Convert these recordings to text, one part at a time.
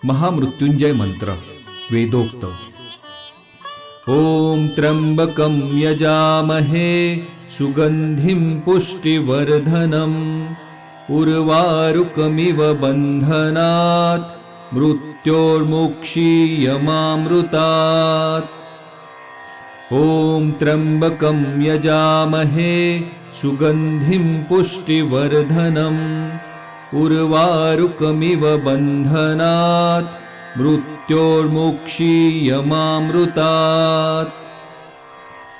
महामृत्युंजय मंत्र वेदोक्त। ओम त्र्यंबकं यजामहे सुगंधिं पुष्टिवर्धनम् उर्वारुकमिव बन्धनात् मृत्योर्मुक्षीयमामृतात्। ओम त्र्यंबकं यजामहे सुगंधिं पुष्टिवर्धनम् उर्वारुकमिव बन्धनात् मृत्योर्मुक्षीयमामृतात्।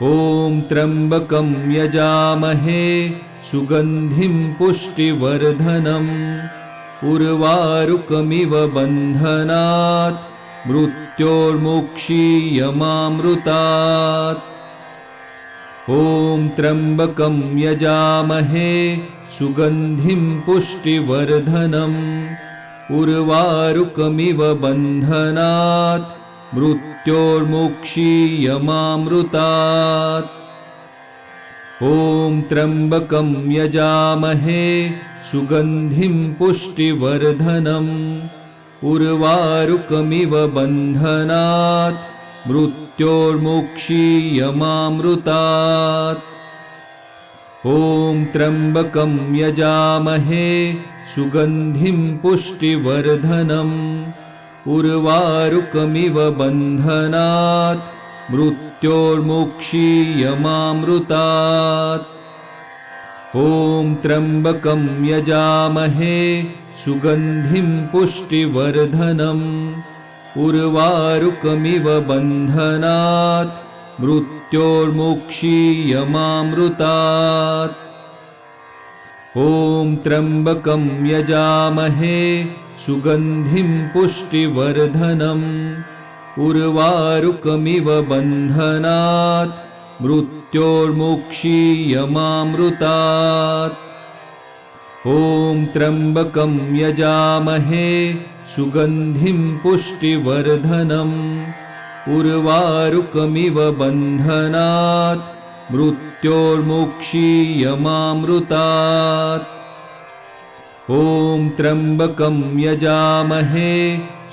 ओम त्र्यंबकं यजामहे सुगंधिं पुष्टिवर्धनम् उर्वारुकमिव बन्धनात् मृत्योर्मुक्षीयमामृतात्। ओम त्र्यंबकं यजामहे सुगंधिं पुष्टिवर्धनम् उर्वारुकमिव बन्धनात् मृत्योर्मुक्षीयमामृतात्। ओम त्र्यंबकं यजामहे सुगंधिं पुष्टिवर्धनम् उर्वारुकमिव बन्धनात् मृत्योर्मुक्षीयमामृतात्। ओम त्र्यंबकं यजामहे सुगंधिं पुष्टिवर्धनम् उर्वारुकमिव बन्धनात् मृत्योर्मुक्षीयमामृतात्। ओम त्र्यंबकं यजामहे सुगंधिं पुष्टिवर्धनम् उर्वारुकमिव बन्धनात् मृत्योर्मुक्षीयमामृतात्। ओम त्र्यंबकं यजामहे सुगंधिं पुष्टिवर्धनम् उर्वारुकमिव बन्धनात् मृत्योर्मुक्षीयमामृतात्। ओम त्र्यंबकं यजामहे सुगंधिं पुष्टिवर्धनम् उर्वारुकमिव बन्धनात् मृत्योर्मुक्षीयमामृतात्। ओम त्र्यंबकं यजामहे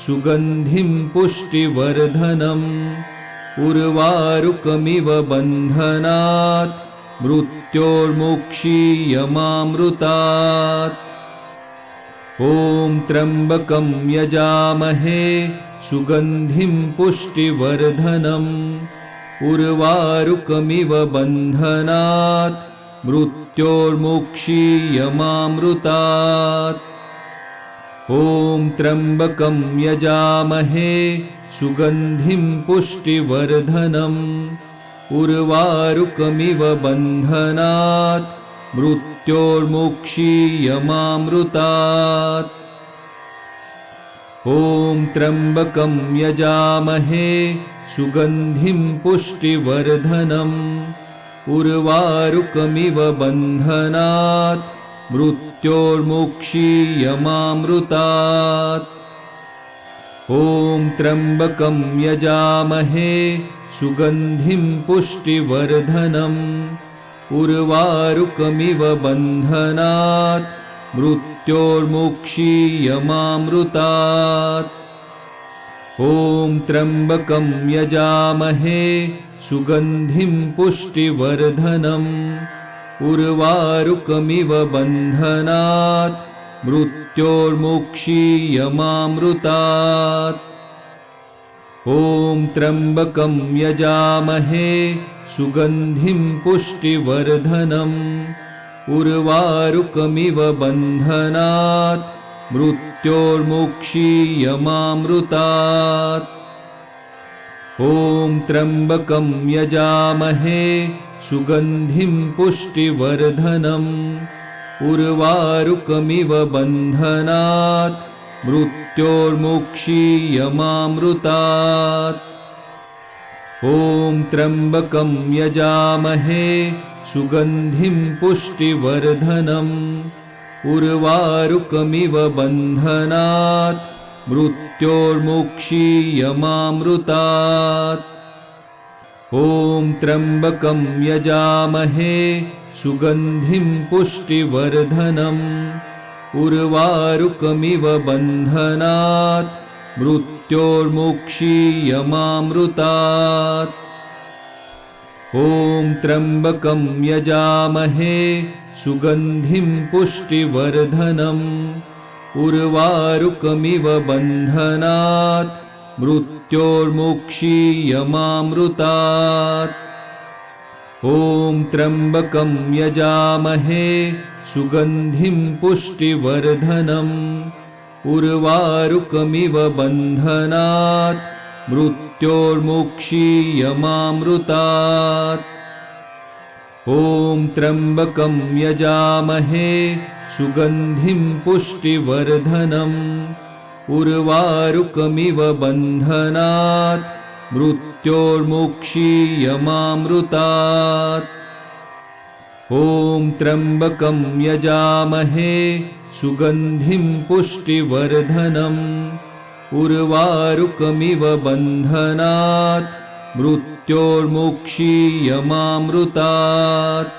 सुगंधिं पुष्टिवर्धनम् उर्वारुकमिव बन्धनात् मृत्योर्मुक्षीयमामृतात्। ओम त्र्यंबकं यजामहे सुगंधिं पुष्टिवर्धनम् उर्वारुकमिव बन्धनात् मृत्योर्मुक्षीयमामृतात्। ओम त्र्यंबकं यजामहे सुगंधिं पुष्टिवर्धनम् उर्वारुकमिव बन्धनात् मृत्योर्मुक्षीयमामृतात्। ओम त्र्यंबकं यजामहे सुगंधिं पुष्टिवर्धनम् उर्वारुकमिव बन्धनात् मृत्योर्मुक्षीयमामृतात्। ओम त्र्यंबकं यजामहे सुगंधिं पुष्टिवर्धनम् उर्वारुकमिव बन्धनात् मृत्योर्मुक्षीयमामृतात्। ओम त्र्यंबकं यजामहे सुगंधिं पुष्टिवर्धनम् उर्वारुकमिव बन्धनात् मृत्योर्मुक्षीयमामृतात्। ओम त्र्यंबकं यजामहे सुगंधिं पुष्टिवर्धनम् उर्वारुकमिव बन्धनात् मृत्योर्मुक्षीयमामृतात्। ओम त्र्यंबकं यजामहे सुगंधिं पुष्टिवर्धनम् उर्वारुकमिव बन्धनात् मृत्योर्मुक्षीयमामृतात्। ओम त्र्यंबकं यजामहे सुगंधिं पुष्टिवर्धनम् उर्वारुकमिव बन्धनात् मृत्योर्मुक्षीयमामृतात्। ओम त्र्यंबकं यजामहे सुगंधिं पुष्टिवर्धनम् उर्वारुकमिव बन्धनात् मृत्योर्मुक्षीयमामृतात्। ॐ त्र्यम्बकं यजामहे सुगन्धिं पुष्टिवर्धनम् उर्वारुकमिव बन्धनात् मृत्योर्मुक्षीयमामृतात्। ॐ त्र्यम्बकं यजामहे सुगन्धिं पुष्टिवर्धनम् उर्वारुकमिव बन्धनात् मृत्योर्मुक्षीयमामृतात्। ॐ त्र्यम्बकं यजामहे सुगन्धिं पुष्टिवर्धनम् उर्वारुकमिव बन्धनात् मृत्योर्मुक्षीयमामृतात्। ॐ त्र्यम्बकं यजामहे सुगन्धिं पुष्टिवर्धनम् उर्वारुकमिव बन्धनात् मृत्योर्मुक्षीयमामृतात्।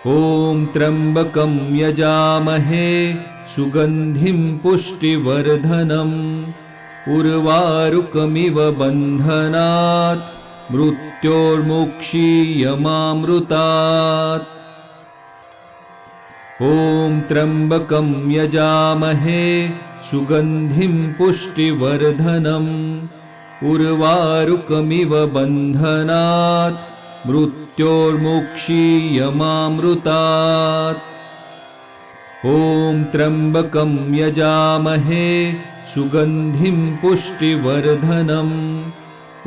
ॐ त्र्यम्बकं यजामहे सुगन्धिं पुष्टिवर्धनम् उर्वारुकमिव बन्धनात् मृत्योर्मुक्षीयमामृतात्। ॐ त्र्यम्बकं यजामहे सुगन्धिं पुष्टिवर्धनम् उर्वारुकमिव बन्धनात् मृत्योर्मुक्षीयमामृतात्। ॐ त्र्यम्बकं यजामहे सुगन्धिं पुष्टिवर्धनम्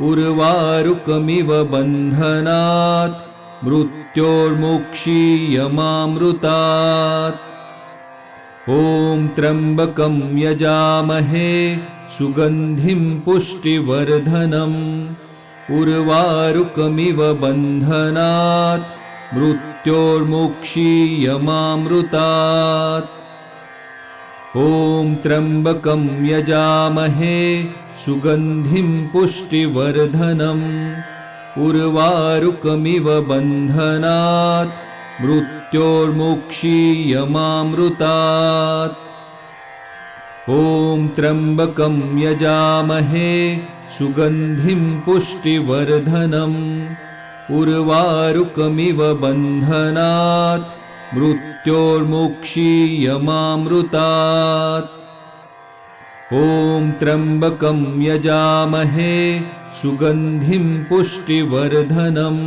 उर्वारुकमिव बन्धनात् मृत्योर्मुक्षीयमामृतात्। ॐ त्र्यम्बकं यजामहे सुगन्धिं पुष्टिवर्धनम् उर्वारुकमिव बन्धनात् मृत्योर्मुक्षीयमामृतात्। ॐ त्र्यम्बकं यजामहे सुगन्धिं पुष्टिवर्धनम् उर्वारुकमिव बन्धनात् मृत्योर्मुक्षीयमामृतात्। ॐ त्र्यम्बकं यजामहे सुगन्धिं पुष्टिवर्धनम् उर्वारुकमिव बन्धनात् मृत्योर्मुक्षीयमामृतात्। ॐ त्र्यम्बकं यजामहे सुगन्धिं पुष्टिवर्धनम्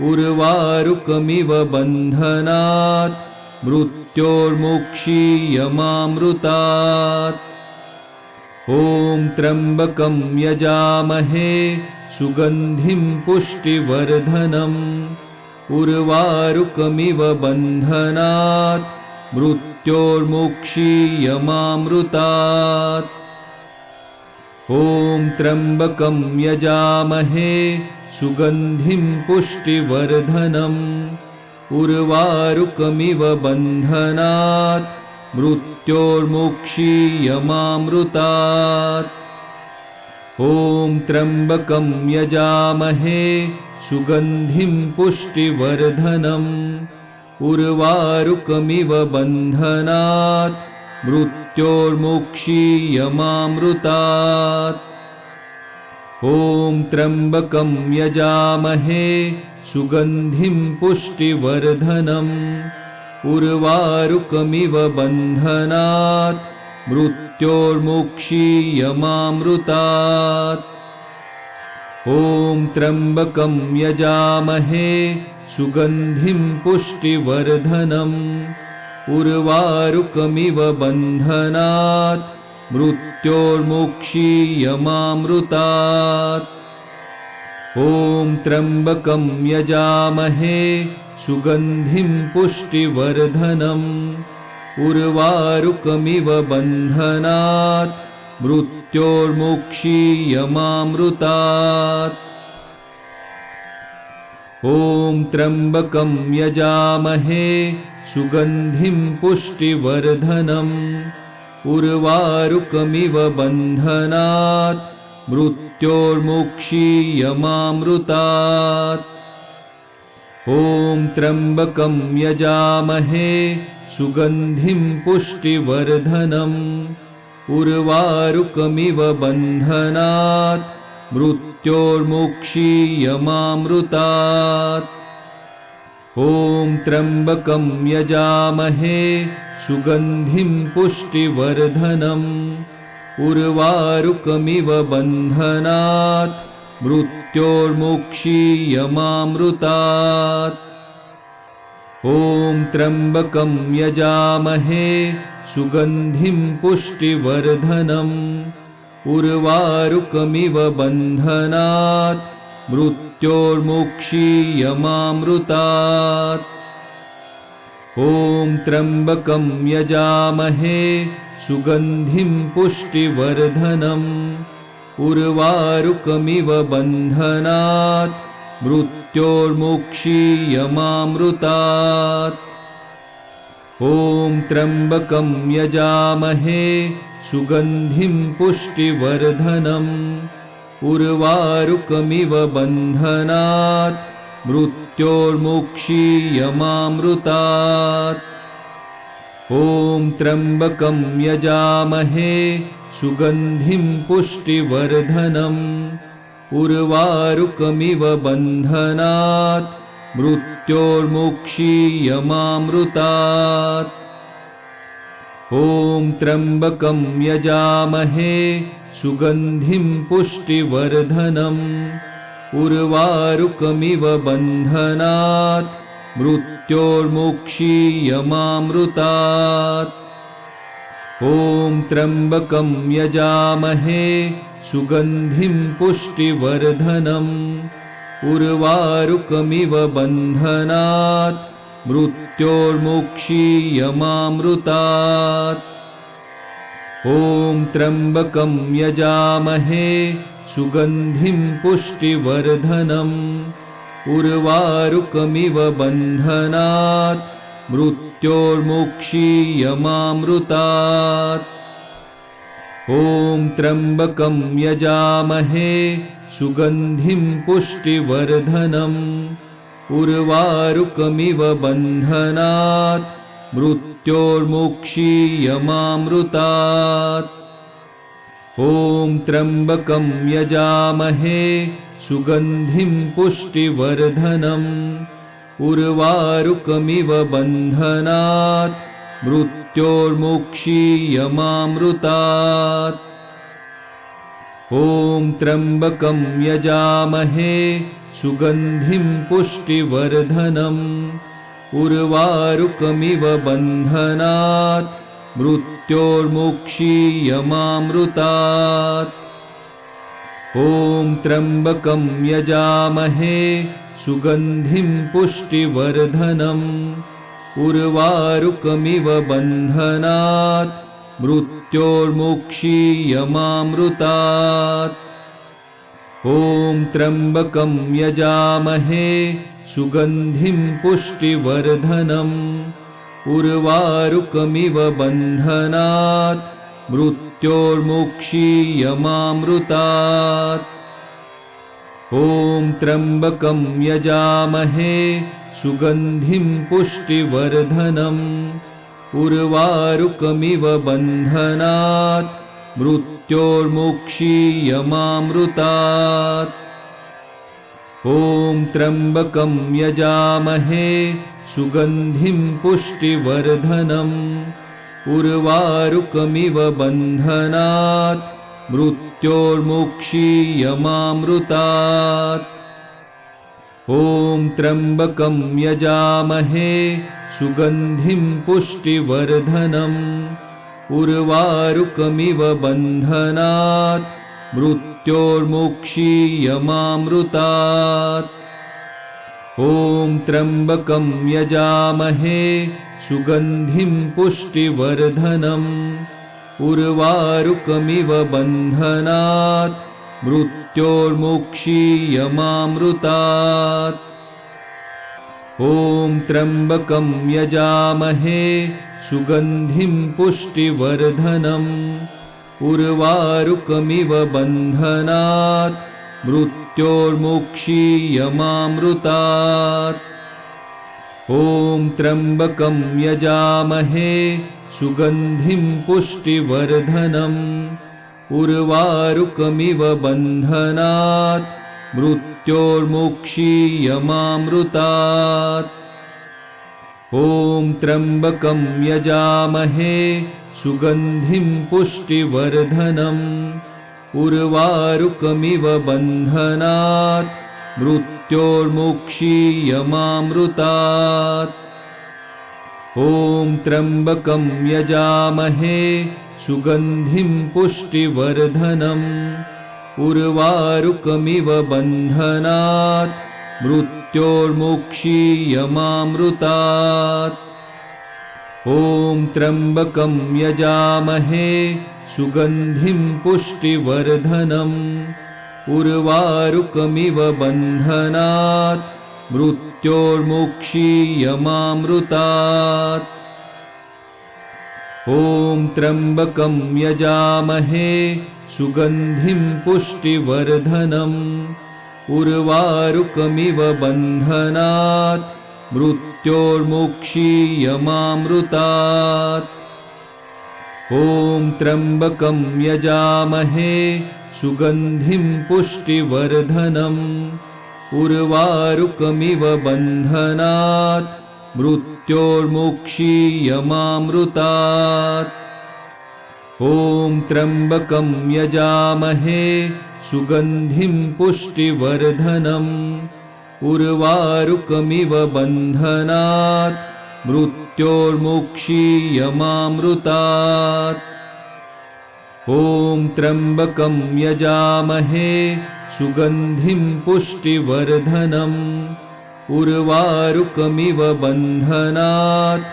उर्वारुकमिव बन्धनात् मृत्योर्मुक्षीयमामृतात्। ॐ त्र्यम्बकं यजामहे सुगन्धिं पुष्टिवर्धनम् उर्वारुकमिव बन्धनात् मृत्योर्मुक्षीयमामृतात्। ॐ त्र्यम्बकं यजामहे सुगन्धिं पुष्टिवर्धनम् उर्वारुकमिव बन्धनात् मृत्योर्मुक्षीयमामृतात्। ॐ त्र्यम्बकं यजामहे सुगन्धिं पुष्टिवर्धनम् उर्वारुकमिव बन्धनात् मृत्योर्मुक्षीयमामृतात्। ॐ त्र्यम्बकं यजामहे सुगन्धिं पुष्टिवर्धनम् उर्वारुकमिव बन्धनात् मृत्योर्मुक्षीयमामृतात्। ॐ त्र्यम्बकं यजामहे सुगन्धिं पुष्टिवर्धनम् उर्वारुकमिव बन्धनात् मृत्योर्मुक्षीयमामृतात्। ॐ त्र्यम्बकं यजामहे सुगन्धिं पुष्टिवर्धनम् उर्वारुकमिव बन्धनात् मृत्योर्मुक्षीयमामृतात्। ॐ त्र्यम्बकं यजामहे सुगन्धिं पुष्टिवर्धनम् उर्वारुकमिव बन्धनात् मृत्योर्मुक्षीयमामृतात्। ॐ त्र्यम्बकं यजामहे सुगन्धिं पुष्टिवर्धनम् उर्वारुकमिव बन्धनात् मृत्योर्मुक्षीयमामृतात्। ॐ त्र्यम्बकं यजामहे सुगन्धिं पुष्टिवर्धनम् उर्वारुकमिव बन्धनात् मृत्योर्मुक्षीयमामृतात्। ॐ त्र्यम्बकं यजामहे सुगन्धिं पुष्टिवर्धनम् उर्वारुकमिव बन्धनात् मृत्योर्मुक्षीयमामृतात्। ॐ त्र्यम्बकं यजामहे सुगन्धिं पुष्टिवर्धनम् उर्वारुकमिव बन्धनात् मृत्योर्मुक्षीयमामृतात्। ॐ त्र्यम्बकं यजामहे सुगन्धिं पुष्टिवर्धनम् उर्वारुकमिव बन्धनात् मृत्योर्मुक्षीयमामृतात्। ॐ त्र्यम्बकं यजामहे सुगन्धिं पुष्टिवर्धनम् उर्वारुकमिव बन्धनात् मृत्योर्मुक्षीयमामृतात्। ॐ त्र्यम्बकं यजामहे सुगन्धिं पुष्टिवर्धनम् उर्वारुकमिव बन्धनात् मृत्योर्मुक्षीयमामृतात्। ॐ त्र्यम्बकं यजामहे सुगन्धिं पुष्टिवर्धनम् उर्वारुकमिव बन्धनात् मृत्योर्मुक्षीयमामृतात्। ॐ त्र्यम्बकं यजामहे सुगन्धिं पुष्टिवर्धनम् उर्वारुकमिव बन्धनात् मृत्योर्मुक्षीयमामृतात्। ॐ त्र्यम्बकं यजामहे सुगन्धिं पुष्टिवर्धनम् उर्वारुकमिव बन्धनात् मृत्योर्मुक्षीयमामृतात्। ॐ त्र्यम्बकं यजामहे सुगन्धिं पुष्टिवर्धनम् उर्वारुकमिव बन्धनात् मृत्योर्मुक्षीयमामृतात्। ॐ त्र्यम्बकं यजामहे सुगन्धिं पुष्टिवर्धनम् उर्वारुकमिव बन्धनात् मृत्योर्मुक्षीयमामृतात्। ॐ त्र्यम्बकं यजामहे सुगन्धिं पुष्टिवर्धनम् उर्वारुकमिव बन्धनात् मृत्योर्मुक्षीयमामृतात्। ॐ त्र्यम्बकं यजामहे सुगन्धिं पुष्टिवर्धनम् उर्वारुकमिव बन्धनात् मृत्योर्मुक्षीयमामृतात्। ॐ त्र्यम्बकं यजामहे सुगन्धिं पुष्टिवर्धनम् उर्वारुकमिव बन्धनात् मृत्योर्मुक्षीयमामृतात्। ॐ त्र्यम्बकं यजामहे सुगन्धिं पुष्टिवर्धनम् उर्वारुकमिव बन्धनात् मृत्योर्मुक्षीयमामृतात्। ॐ त्र्यम्बकं यजामहे सुगन्धिं पुष्टिवर्धनम् उर्वारुकमिव बन्धनात् मृत्योर्मुक्षीयमामृतात्। ॐ त्र्यम्बकं यजामहे सुगन्धिं पुष्टिवर्धनम् उर्वारुकमिव बन्धनात् मृत्योर्मुक्षीयमामृतात्। ॐ त्र्यम्बकं यजामहे सुगन्धिं पुष्टिवर्धनम् उर्वारुकमिव बन्धनात् मृत्योर्मुक्षीयमामृतात्। ॐ त्र्यम्बकं यजामहे सुगन्धिं पुष्टिवर्धनम् उर्वारुकमिव बन्धनात् मृत्योर्मुक्षीयमामृतात् ॐ त्र्यम्बकं यजामहे सुगन्धिं पुष्टिवर्धनम् उर्वारुकमिव बन्धनात् मृत्योर्मुक्षीयमामृतात् ॐ त्र्यम्बकं यजामहे सुगन्धिं पुष्टिवर्धनम् उर्वारुकमिव बन्धनात् मृत्योर्मुक्षीयमामृतात् ॐ त्र्यम्बकं यजामहे सुगन्धिं पुष्टिवर्धनम् उर्वारुकमिव बन्धनात् मृत्योर्मुक्षीयमामृतात् ॐ त्र्यम्बकं यजामहे सुगन्धिं पुष्टिवर्धनम् उर्वारुकमिव बन्धनात् मृत्योर्मुक्षीयमामृतात् ॐ त्र्यम्बकं यजामहे सुगन्धिं पुष्टिवर्धनम् उर्वारुकमिव बन्धनात् मृत्योर्मुक्षीयमामृतात् ॐ त्र्यम्बकं यजामहे सुगन्धिं पुष्टिवर्धनम् उर्वारुकमिव बन्धनात् मृत्योर्मुक्षीयमामृतात् ॐ त्र्यम्बकं यजामहे सुगन्धिं पुष्टिवर्धनम् उर्वारुकमिव बन्धनात्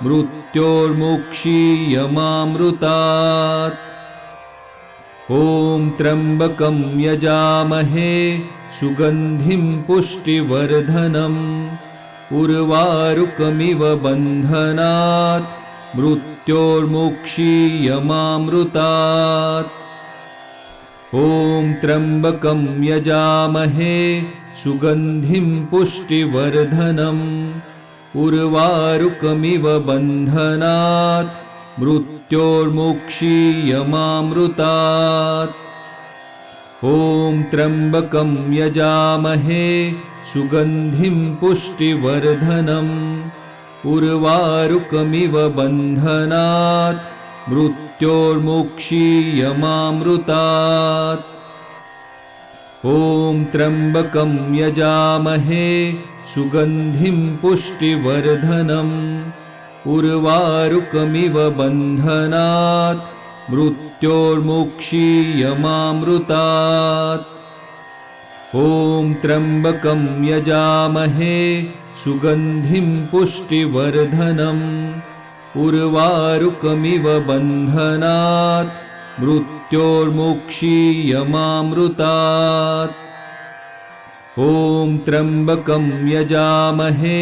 मृत्योर्मुक्षीयमामृतात् ॐ त्र्यम्बकं यजामहे सुगन्धिं पुष्टिवर्धनम् उर्वारुकमिव बन्धनात् मृत्योर्मुक्षीयमामृतात् ॐ त्र्यम्बकं यजामहे सुगन्धिं पुष्टिवर्धनम् उर्वारुकमिव बन्धनात् मृत्योर्मुक्षीयमामृतात् ॐ त्र्यम्बकं यजामहे सुगन्धिं पुष्टिवर्धनम् उर्वारुकमिव बन्धनात् मृत्योर्मुक्षीयमामृतात् ॐ त्र्यम्बकं यजामहे सुगन्धिं पुष्टिवर्धनम् उर्वारुकमिव बन्धनात् मृत्योर्मुक्षीयमामृतात् ॐ त्र्यम्बकं यजामहे सुगन्धिं पुष्टिवर्धनम् उर्वारुकमिव बन्धनात् मृत्योर्मुक्षीयमामृतात् ॐ त्र्यम्बकं यजामहे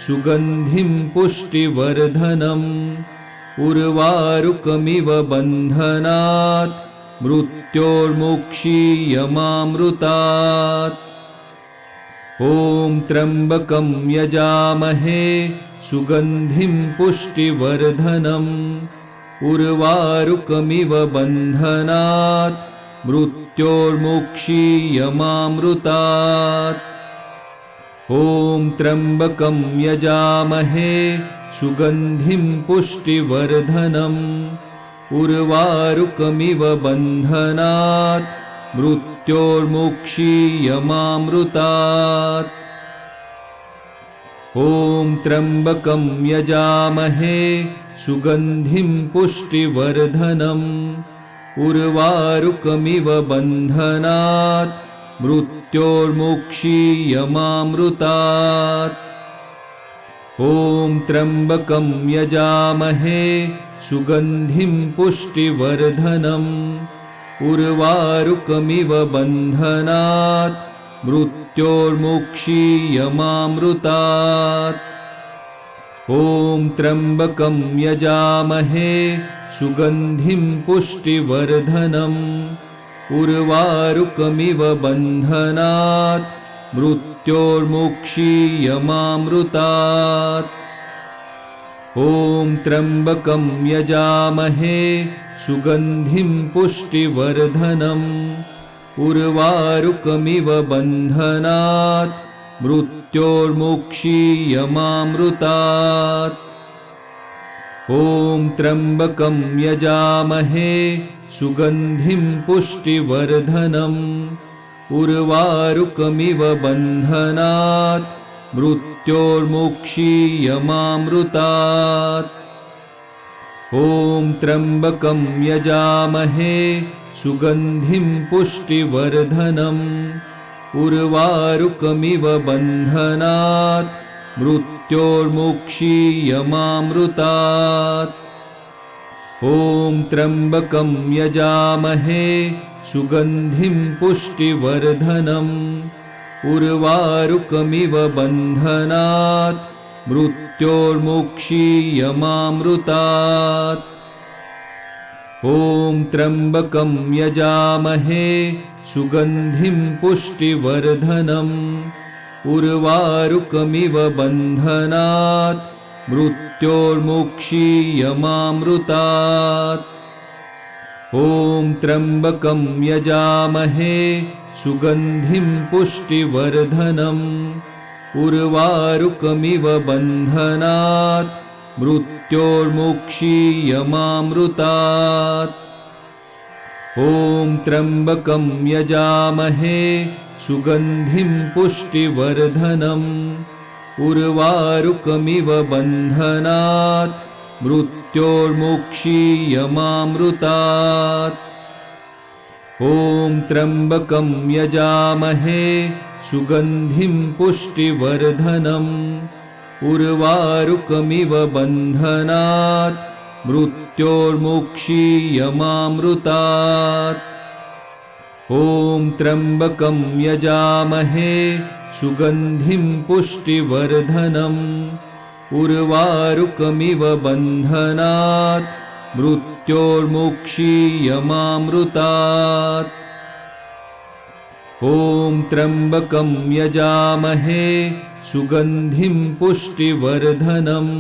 सुगन्धिं पुष्टिवर्धनम् उर्वारुकमिव बन्धनात् मृत्योर्मुक्षीयमामृतात् ॐ त्र्यम्बकं यजामहे सुगन्धिं पुष्टिवर्धनम् उर्वारुकमिव बन्धनात् मृत्योर्मुक्षीयमामृतात् ॐ त्र्यम्बकं यजामहे सुगन्धिं पुष्टिवर्धनम् उर्वारुकमिव बन्धनात् मृत्योर्मुक्षीयमामृतात् ॐ त्र्यम्बकं यजामहे सुगन्धिं पुष्टिवर्धनम् उर्वारुकमिव बन्धनात् मृत्योर्मुक्षीयमामृतात् ॐ त्र्यम्बकं यजामहे सुगन्धिं पुष्टिवर्धनम् उर्वारुकमिव बन्धनात् मृत्योर्मुक्षीयमामृतात् ॐ त्र्यम्बकं यजामहे सुगन्धिं पुष्टिवर्धनम् उर्वारुकमिव बन्धनात् मृत्योर्मुक्षीयमामृतात् ॐ त्र्यम्बकं यजामहे सुगन्धिं पुष्टिवर्धनम् उर्वारुकमिव बन्धनात् मृत्योर्मुक्षीयमामृतात् ॐ त्र्यम्बकं यजामहे सुगन्धिं पुष्टिवर्धनम् उर्वारुकमिव बन्धनात् मृत्योर्मुक्षीयमामृतात् ॐ त्र्यम्बकं यजामहे सुगन्धिं पुष्टिवर्धनम् उर्वारुकमिव बन्धनात् मृत्योर्मुक्षीयमामृतात् ॐ त्र्यम्बकं यजामहे सुगन्धिं पुष्टिवर्धनम् उर्वारुकमिव बन्धनात् मृत्योर्मुक्षीयमामृतात् ॐ त्र्यम्बकं यजामहे सुगन्धिं पुष्टिवर्धनम् उर्वारुकमिव बन्धनात् मृत्योर्मुक्षीयमामृतात् ॐ त्र्यम्बकं यजामहे सुगन्धिं पुष्टिवर्धनम् उर्वारुकमिव बन्धनात् मृत्योर्मुक्षीयमामृतात् ॐ त्र्यम्बकं यजामहे सुगन्धिं पुष्टिवर्धनम् उर्वारुकमिव बन्धनात् मृत्योर्मुक्षीयमामृतात् ॐ त्र्यम्बकं यजामहे सुगन्धिं पुष्टिवर्धनम् उर्वारुकमिव बन्धनात् मृत्योर्मुक्षीयमामृतात् ॐ त्र्यम्बकं यजामहे सुगन्धिं पुष्टिवर्धनम् उर्वारुकमिव बन्धनात् मृत्योर्मुक्षीयमामृतात् ॐ त्र्यम्बकं यजामहे सुगन्धिं पुष्टिवर्धनम्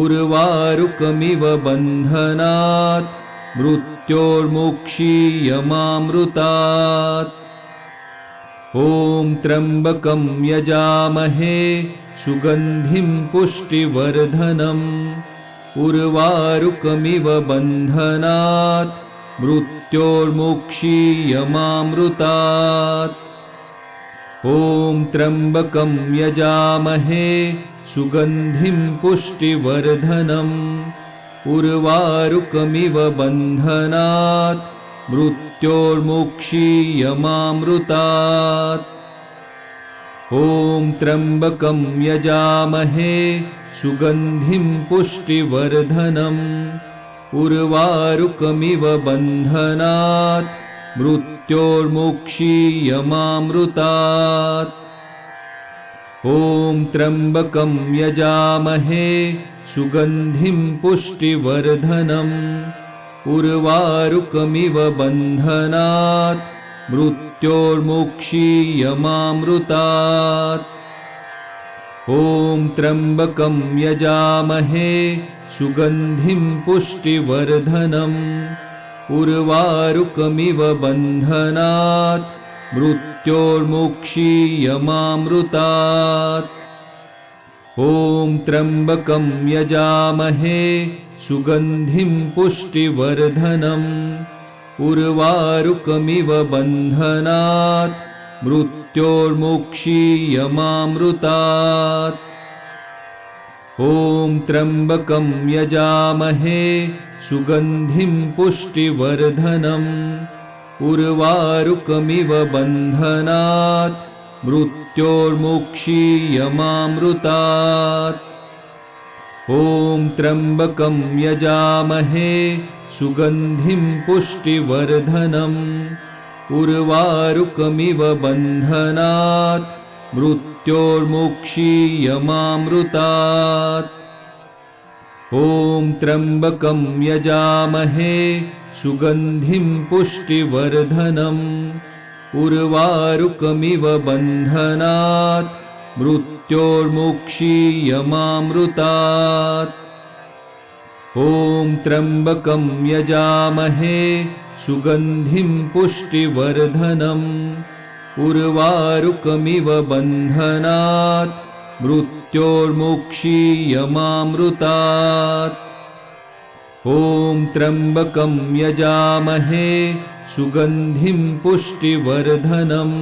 उर्वारुकमिव बन्धनात् मृत्योर्मुक्षीयमामृतात् ॐ त्र्यम्बकं यजामहे सुगन्धिं पुष्टिवर्धनम् उर्वारुकमिव बन्धनात् मृत्योर्मुक्षीयमामृतात् ॐ त्र्यम्बकं यजामहे सुगन्धिं पुष्टिवर्धनम् उर्वारुकमिव बन्धनात् मृत्योर्मुक्षीयमामृतात् ॐ त्र्यम्बकं यजामहे सुगन्धिं पुष्टिवर्धनम् उर्वारुकमिव बन्धनात् मृत्योर्मुक्षीयमामृतात् ॐ त्र्यम्बकं यजामहे सुगन्धिं पुष्टिवर्धनम् उर्वारुकमिव बन्धनात् मृत्योर्मुक्षीयमामृतात् ॐ त्र्यम्बकं यजामहे सुगन्धिं पुष्टिवर्धनम् उर्वारुकमिव बन्धनात् मृत्योर्मुक्षीयमामृतात् ॐ त्र्यम्बकं यजामहे सुगन्धिं पुष्टिवर्धनम् उर्वारुकमिव बन्धनात् मृत्योर्मुक्षीयमामृतात् ॐ त्र्यम्बकं यजामहे सुगन्धिं पुष्टिवर्धनम् उर्वारुकमिव बन्धनात् मृत्योर्मुक्षीयमामृतात् ॐ त्र्यम्बकं यजामहे सुगन्धिं पुष्टिवर्धनम् उर्वारुकमिव बन्धनात् मृत्योर्मुक्षीयमामृतात् ॐ त्र्यम्बकं यजामहे सुगन्धिं पुष्टिवर्धनम् उर्वारुकमिव बन्धनात् मृत्योर्मुक्षीयमामृतात् ॐ त्र्यम्बकं यजामहे सुगन्धिं पुष्टिवर्धनम् उर्वारुकमिव बन्धनात् मृत्योर्मुक्षीयमामृतात् ॐ त्र्यम्बकं यजामहे सुगन्धिं पुष्टिवर्धनम्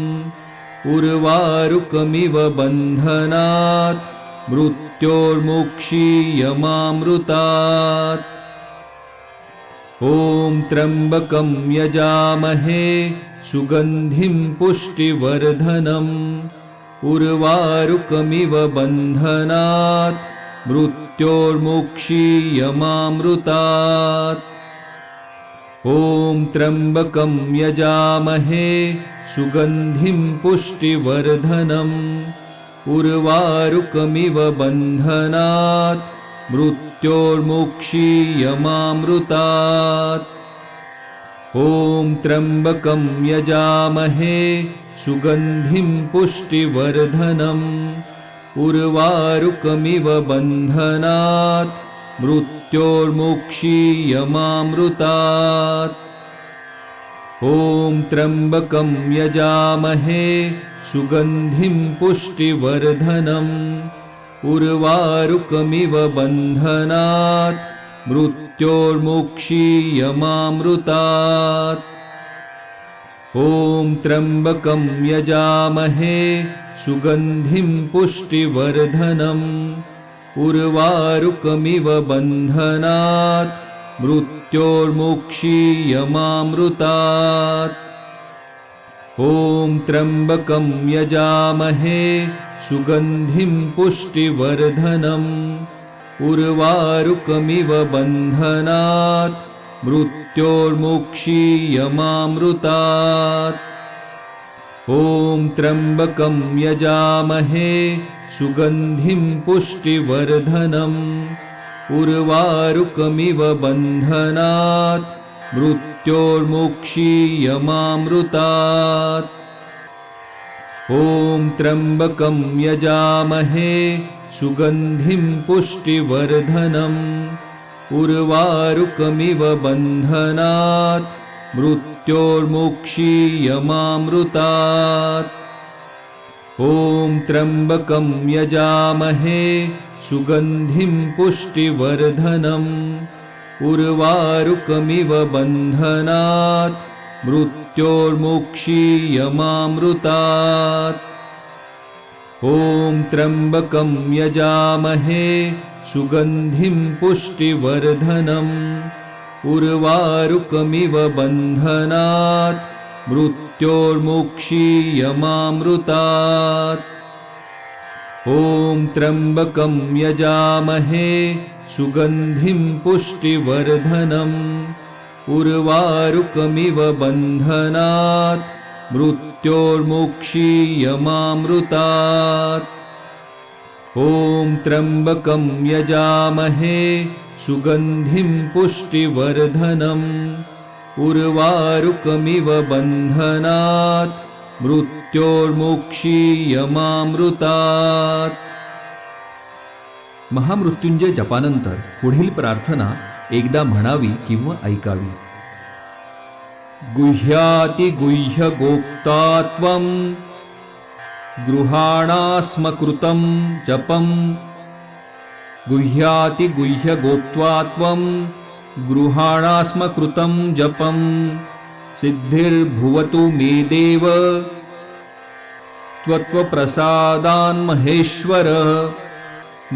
उर्वारुकमिव बन्धनात् मृत्योर्मुक्षीयमामृतात् ॐ त्र्यम्बकं यजामहे सुगन्धिं पुष्टिवर्धनम् उर्वारुकमिव बन्धनात् मृत्योर्मुक्षीयमामृतात् ॐ त्र्यम्बकं यजामहे सुगन्धिं पुष्टिवर्धनम् उर्वारुकमिव बन्धनात् मृत्योर्मुक्षीयमामृतात् ॐ त्र्यम्बकं यजामहे सुगन्धिं पुष्टिवर्धनम् उर्वारुकमिव बन्धनात् मृत्योर्मुक्षीयमामृतात् ॐ त्र्यम्बकं यजामहे सुगन्धिं पुष्टिवर्धनम् उर्वारुकमिव बन्धनात् मृत्योर्मुक्षीयमामृतात् ॐ त्र्यम्बकं यजामहे सुगन्धिं पुष्टिवर्धनम् उर्वारुकमिव बन्धनात् मृत्योर्मुक्षीयमामृतात् ॐ त्र्यम्बकं यजामहे सुगन्धिं पुष्टिवर्धनम् उर्वारुकमिव बन्धनात् मृत्योर्मुक्षीयमामृतात् ॐ त्र्यम्बकं यजामहे सुगन्धिं पुष्टिवर्धनम् उर्वारुकमिव बन्धनात् मृत्योर्मुक्षीयमामृतात् ॐ त्र्यम्बकं यजामहे सुगन्धिं पुष्टिवर्धनम् उर्वारुकमिव बन्धनात् मृत्योर्मुक्षीयमामृतात् ॐ त्र्यम्बकं यजामहे सुगन्धिं पुष्टिवर्धनम् उर्वारुकमिव बन्धनात् मृत्योर्मुक्षीयमामृतात् ॐ त्र्यम्बकं यजामहे सुगन्धिं पुष्टिवर्धनम् उर्वारुकमिव बन्धनात् मृत्योर्मुक्षीयमामृतात् ॐ त्र्यम्बकं यजामहे सुगन्धिं पुष्टिवर्धनम् उर्वारुकमिव बन्धनात् मृत्योर्मुक्षीयमामृतात् ॐ त्र्यम्बकं यजामहे सुगन्धिं पुष्टिवर्धनम् उर्वारुकमिव बन्धनात् मृत्योर्मुक्षीयमामृतात् महामृत्युंजय जपानंतर पुढील प्रार्थना एकदा म्हणावी किंवा ऐकावी. गुह्यातिगुह्यगोप्ता त्वं गृहाणास्मकृतं जपम् गुह्यातिगुह्यगोप्त्वा त्वं गृहाणास्मकृतं जपम् सिद्धिर्भुवतु मे देव त्वत्प्रसादान्महेश्वर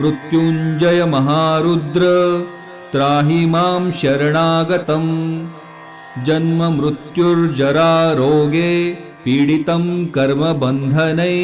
मृत्युंजय महारुद्र त्राहि मां शरणागतं जन्म मृत्युर्जरा रोगे पीडितं कर्मबन्धनै